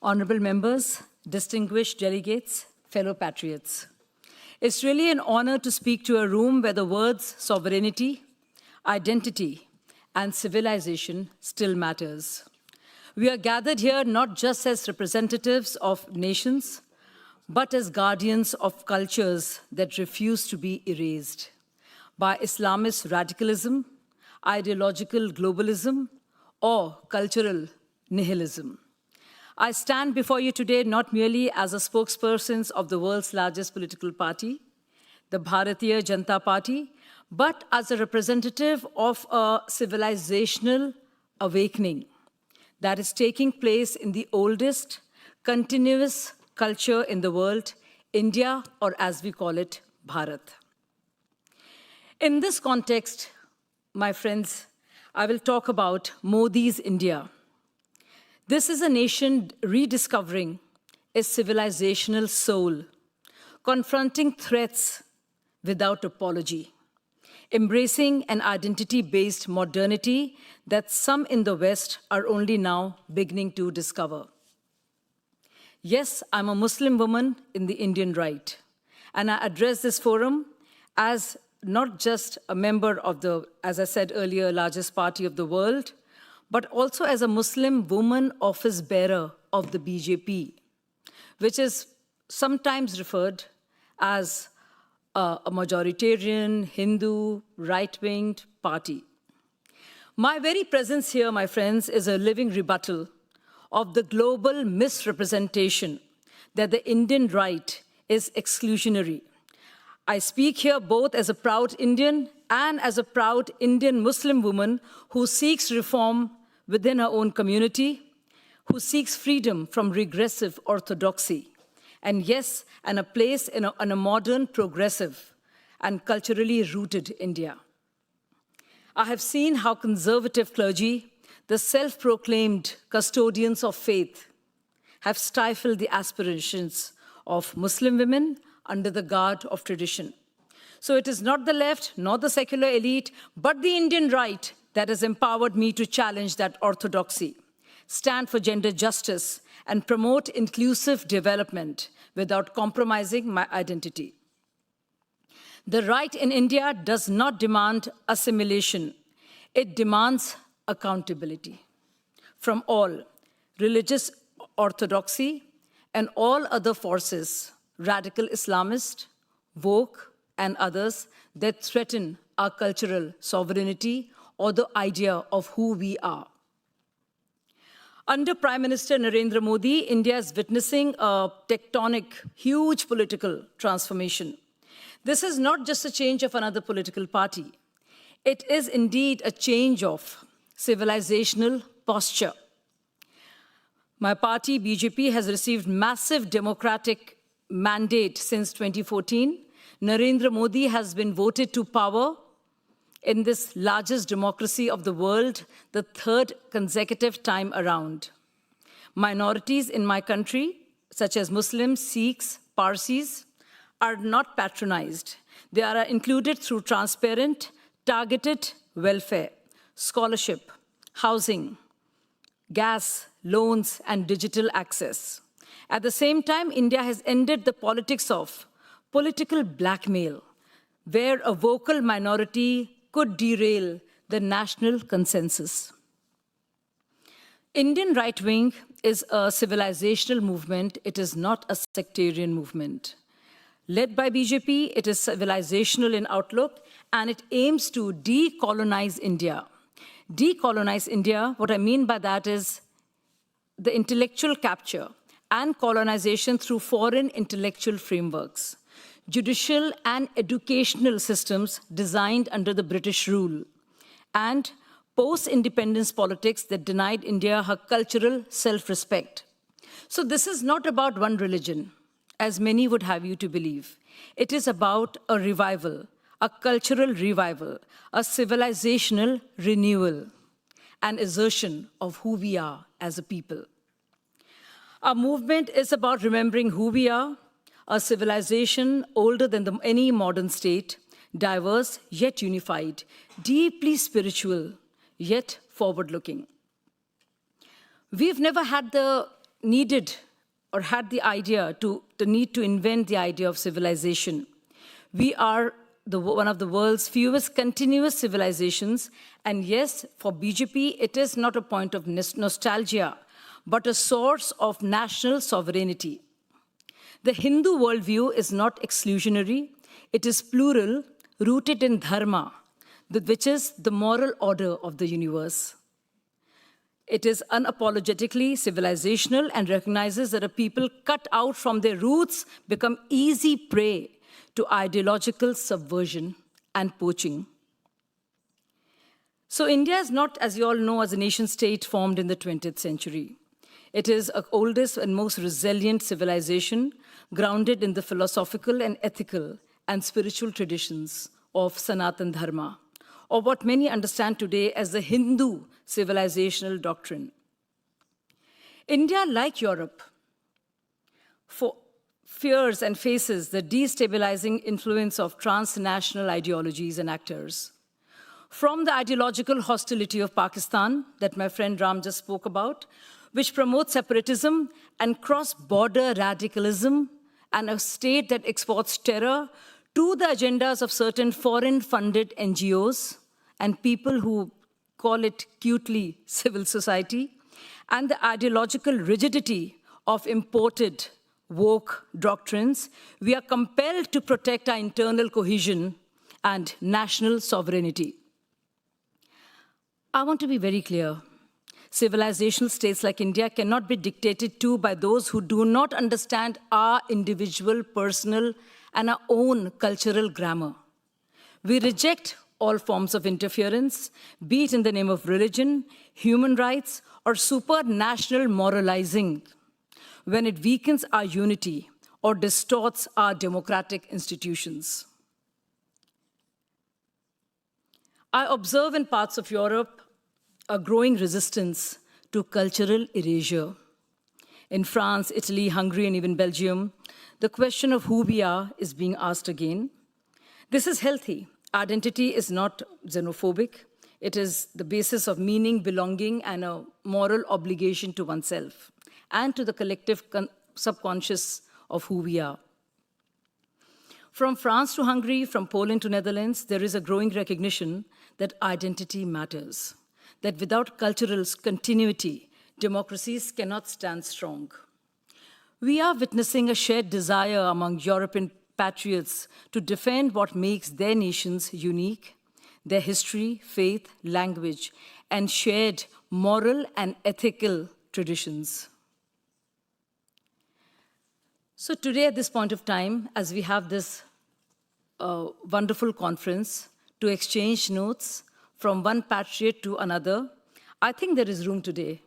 honorable members, distinguished delegates, fellow patriots. It's really an honor to speak to a room where the words sovereignty, identity, and civilization still matters. We are gathered here not just as representatives of nations, but as guardians of cultures that refuse to be erased by Islamist radicalism, ideological globalism, or cultural nihilism. I stand before you today not merely as a spokesperson of the world's largest political party, the Bharatiya Janata Party, but as a representative of a civilizational awakening that is taking place in the oldest continuous culture in the world, India, or as we call it, Bharat. In this context, my friends, I will talk about Modi's India. This is a nation rediscovering its civilizational soul, confronting threats without apology, embracing an identity-based modernity that some in the West are only now beginning to discover. Yes, I'm a Muslim woman in the Indian right, and I address this forum as not just a member of the, as I said earlier, largest party of the world, but also as a Muslim woman office bearer of the BJP, which is sometimes referred as a majoritarian, Hindu, right-winged party. My very presence here, my friends, is a living rebuttal of the global misrepresentation that the Indian right is exclusionary. I speak here both as a proud Indian and as a proud Indian Muslim woman who seeks reform within her own community, who seeks freedom from regressive orthodoxy, and yes, and a place in a modern, progressive, and culturally rooted India. I have seen how conservative clergy, the self-proclaimed custodians of faith, have stifled the aspirations of Muslim women under the guard of tradition. So it is not the left, nor the secular elite, but the Indian right that has empowered me to challenge that orthodoxy, stand for gender justice, and promote inclusive development without compromising my identity. The right in India does not demand assimilation. It demands accountability from all, religious orthodoxy and all other forces, radical Islamist, woke, and others that threaten our cultural sovereignty or the idea of who we are. Under Prime Minister Narendra Modi, India is witnessing a tectonic, huge political transformation. This is not just a change of another political party. It is indeed a change of civilizational posture. My party, BJP, has received massive democratic mandate since 2014. Narendra Modi has been voted to power in this largest democracy of the world, the third consecutive time around. Minorities in my country, such as Muslims, Sikhs, Parsis, are not patronized. They are included through transparent, targeted welfare, scholarship, housing, gas, loans, and digital access. At the same time, India has ended the politics of political blackmail, where a vocal minority could derail the national consensus. Indian right wing is a civilizational movement. It is not a sectarian movement. Led by BJP, it is civilizational in outlook, and it aims to decolonize India. Decolonize India, what I mean by that is the intellectual capture and colonization through foreign intellectual frameworks, judicial and educational systems designed under the British rule, and post-independence politics that denied India her cultural self-respect. So this is not about one religion, as many would have you to believe. It is about a revival, a cultural revival, a civilizational renewal, and assertion of who we are as a people. Our movement is about remembering who we are, a civilization older than any modern state, diverse yet unified, deeply spiritual yet forward-looking. We've never had the needed or had the idea the need to invent the idea of civilization. We are one of the world's fewest continuous civilizations, and yes, for BJP, it is not a point of nostalgia, but a source of national sovereignty. The Hindu worldview is not exclusionary, it is plural, rooted in dharma, which is the moral order of the universe. It is unapologetically civilizational and recognizes that a people cut out from their roots become easy prey to ideological subversion and poaching. So India is not, as you all know, as a nation state formed in the 20th century. It is the oldest and most resilient civilization grounded in the philosophical and ethical and spiritual traditions of Sanatan Dharma, or what many understand today as the Hindu civilizational doctrine. India, like Europe, fears and faces the destabilizing influence of transnational ideologies and actors. From the ideological hostility of Pakistan that my friend Ram just spoke about, which promotes separatism and cross-border radicalism and a state that exports terror, to the agendas of certain foreign-funded NGOs and people who call it cutely civil society, and the ideological rigidity of imported woke doctrines, we are compelled to protect our internal cohesion and national sovereignty. I want to be very clear. Civilizational states like India cannot be dictated to by those who do not understand our individual, personal, and our own cultural grammar. We reject all forms of interference, be it in the name of religion, human rights, or supranational moralizing, when it weakens our unity or distorts our democratic institutions. I observe in parts of Europe a growing resistance to cultural erasure. In France, Italy, Hungary, and even Belgium, the question of who we are is being asked again. This is healthy. Identity is not xenophobic. It is the basis of meaning, belonging, and a moral obligation to oneself and to the collective subconscious of who we are. From France to Hungary, from Poland to Netherlands, there is a growing recognition that identity matters, that without cultural continuity, democracies cannot stand strong. We are witnessing a shared desire among European patriots to defend what makes their nations unique, their history, faith, language, and shared moral and ethical traditions. So today, at this point of time, as we have this wonderful conference to exchange notes from one patriot to another, I think there is room today.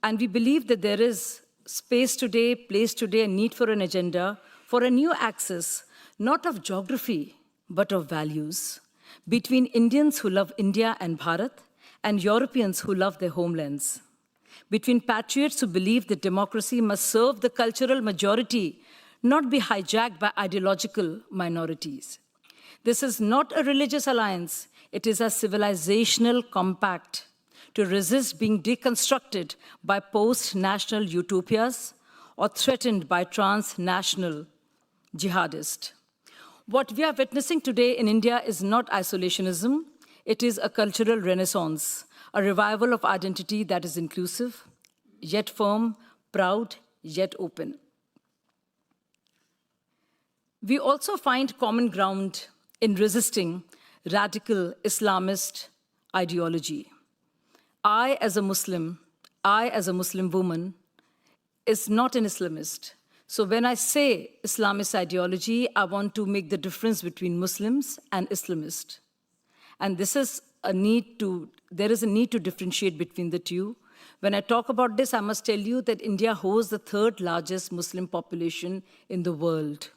And we believe that there is space today, place today, and need for an agenda for a new axis, not of geography, but of values, between Indians who love India and Bharat and Europeans who love their homelands, between patriots who believe that democracy must serve the cultural majority, not be hijacked by ideological minorities. This is not a religious alliance, it is a civilizational compact to resist being deconstructed by post-national utopias or threatened by transnational jihadists. What we are witnessing today in India is not isolationism, it is a cultural renaissance, a revival of identity that is inclusive, yet firm, proud, yet open. We also find common ground in resisting radical Islamist ideology. I, as a Muslim woman, is not an Islamist. So when I say Islamist ideology, I want to make the difference between Muslims and Islamists. And there is a need to differentiate between the two. When I talk about this, I must tell you that India holds the third largest Muslim population in the world.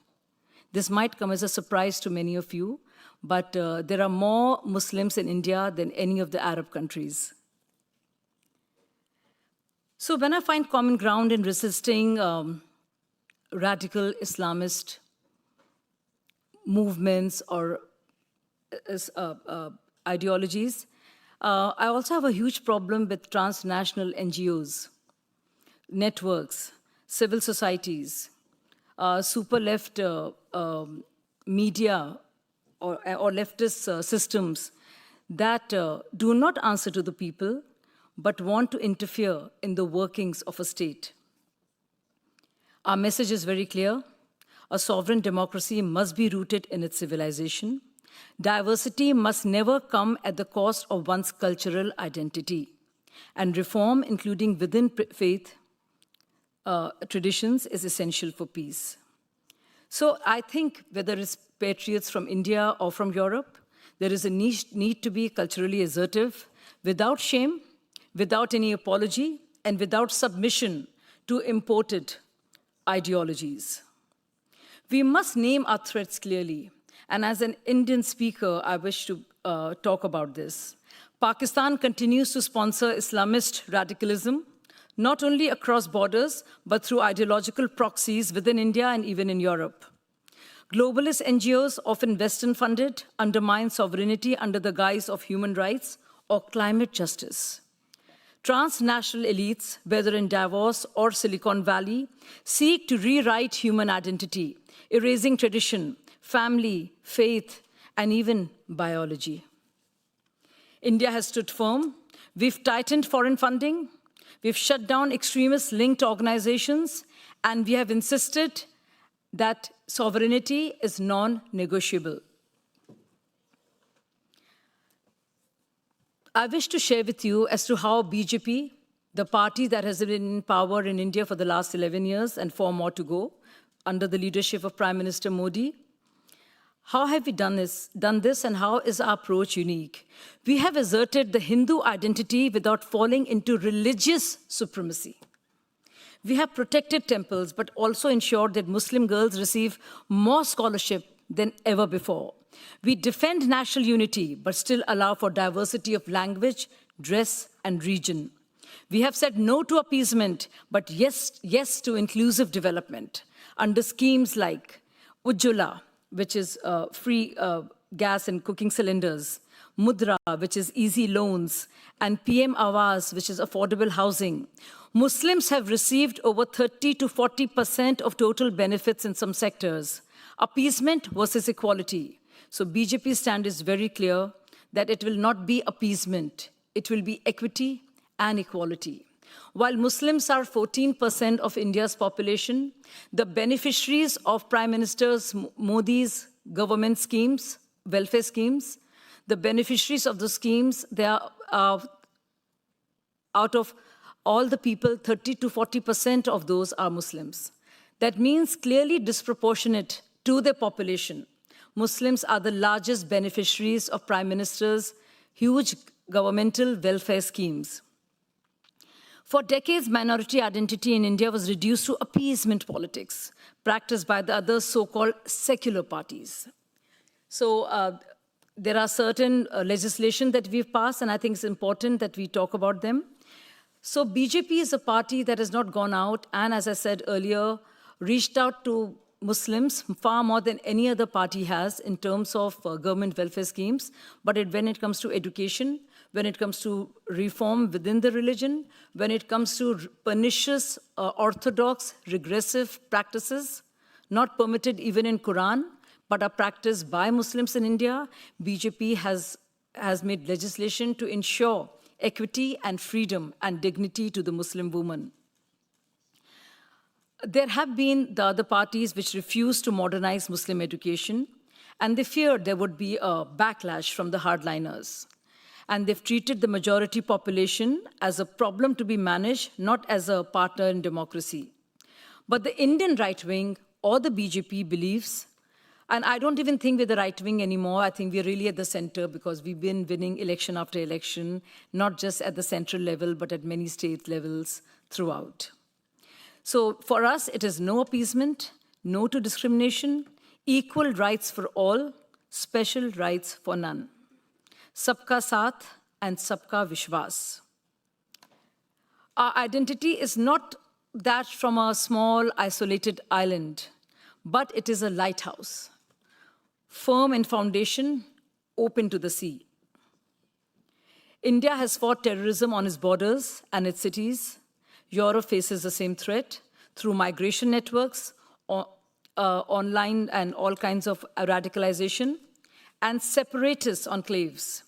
This might come as a surprise to many of you, but there are more Muslims in India than any of the Arab countries. So when I find common ground in resisting radical Islamist movements or ideologies, I also have a huge problem with transnational NGOs. networks, civil societies, super left media or leftist systems that do not answer to the people but want to interfere in the workings of a state. Our message is very clear. A sovereign democracy must be rooted in its civilization. Diversity must never come at the cost of one's cultural identity. And reform, including within faith traditions, is essential for peace. So I think whether it's patriots from India or from Europe, there is a need to be culturally assertive, without shame, without any apology, and without submission to imported ideologies. We must name our threats clearly. And as an Indian speaker, I wish to talk about this. Pakistan continues to sponsor Islamist radicalism, not only across borders, but through ideological proxies within India and even in Europe. Globalist NGOs, often Western-funded, undermine sovereignty under the guise of human rights or climate justice. Transnational elites, whether in Davos or Silicon Valley, seek to rewrite human identity, erasing tradition, family, faith, and even biology. India has stood firm. We've tightened foreign funding. We've shut down extremist-linked organizations, and we have insisted that sovereignty is non-negotiable. I wish to share with you as to how BJP, the party that has been in power in India for the last 11 years and 4 more to go, under the leadership of Prime Minister Modi, how have we done this, and how is our approach unique? We have asserted the Hindu identity without falling into religious supremacy. We have protected temples, but also ensured that Muslim girls receive more scholarship than ever before. We defend national unity, but still allow for diversity of language, dress, and region. We have said no to appeasement, but yes to inclusive development under schemes like Ujjwala, which is free gas and cooking cylinders, Mudra, which is easy loans, and PM Awas, which is affordable housing. Muslims have received over 30 to 40% of total benefits in some sectors. Appeasement versus equality. So BJP's stand is very clear that it will not be appeasement. It will be equity and equality. While Muslims are 14% of India's population, the beneficiaries of Prime Minister Modi's government schemes, welfare schemes, the beneficiaries of the schemes, they are out of all the people, 30 to 40% of those are Muslims. That means clearly disproportionate to their population. Muslims are the largest beneficiaries of Prime Minister's huge governmental welfare schemes. For decades, minority identity in India was reduced to appeasement politics, practiced by the other so-called secular parties. So there are certain legislation that we've passed, and I think it's important that we talk about them. So BJP is a party that has not gone out and, as I said earlier, reached out to Muslims far more than any other party has in terms of government welfare schemes. But when it comes to education, when it comes to reform within the religion, when it comes to pernicious, orthodox, regressive practices, not permitted even in Quran, but are practiced by Muslims in India, BJP has made legislation to ensure equity and freedom and dignity to the Muslim woman. There have been the other parties which refuse to modernize Muslim education, and they feared there would be a backlash from the hardliners. And they've treated the majority population as a problem to be managed, not as a partner in democracy. But the Indian right wing or the BJP believes, and I don't even think we're the right wing anymore, I think we're really at the center because we've been winning election after election, not just at the central level, but at many state levels throughout. So for us, it is no appeasement, no to discrimination, equal rights for all, special rights for none. Sabka Saath and Sabka Vishwas. Our identity is not that from a small, isolated island, but it is a lighthouse, firm in foundation, open to the sea. India has fought terrorism on its borders and its cities. Europe faces the same threat through migration networks, online and all kinds of radicalization, and separatist enclaves.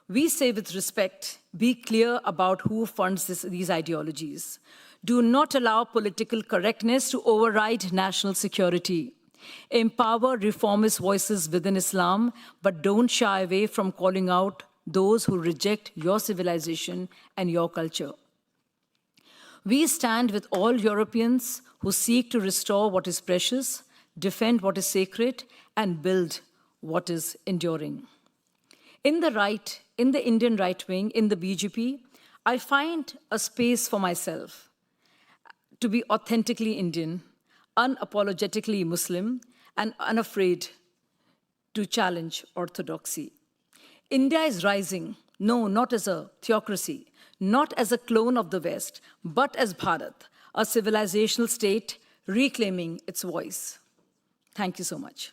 We say with respect, be clear about who funds these ideologies. Do not allow political correctness to override national security. Empower reformist voices within Islam, but don't shy away from calling out those who reject your civilization and your culture. We stand with all Europeans who seek to restore what is precious, defend what is sacred, and build what is enduring. In the Indian right wing, in the BJP, I find a space for myself to be authentically Indian, unapologetically Muslim, and unafraid to challenge orthodoxy. India is rising, no, not as a theocracy, not as a clone of the West, but as Bharat, a civilizational state reclaiming its voice. Thank you so much.